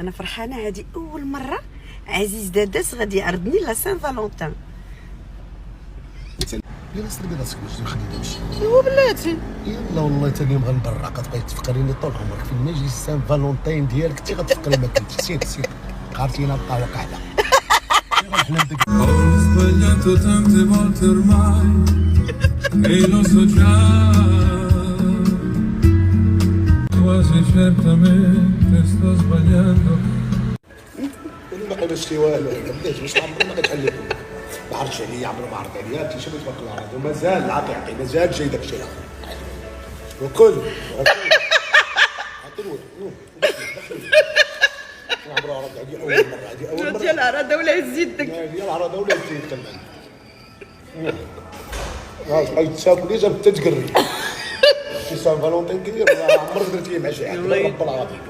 انا فرحانه، هذه اول مره عزيز داداس غادي يعرضني لا سان فالونتان. يلا سربي راسك باش نخلي نمشي. ايوا بلاتي يلا والله تا اليوم غنبرع، كتبقاي تفكريني طول عمرك فين ما يجي سان فالونتين ديالك انت غتفكري ما كنتش. سير قارتينا القهوه قاعده. Ho sbagliato tante volte ormai e lo so già, quasi certamente sto sbagliando. ما قلتش لي والو، علاش باش عمري ما غتعلم. ما عرفتش عليا، عمرو ما عرض عليا، انت شنو تبارك الله العظيم مازال العقيقي مازال جاي داك الشيء. وكل عطيني عمرو عرض عليا اول مره، هذه اول مره ديال العراضه ولا يزيدك. ديال العراضه ولا يزيد كمان. غاي تساكلي جاب حتى تقري. شي سان فالونتين كبير، عمرك درتيه مع شي حد رب العظيم.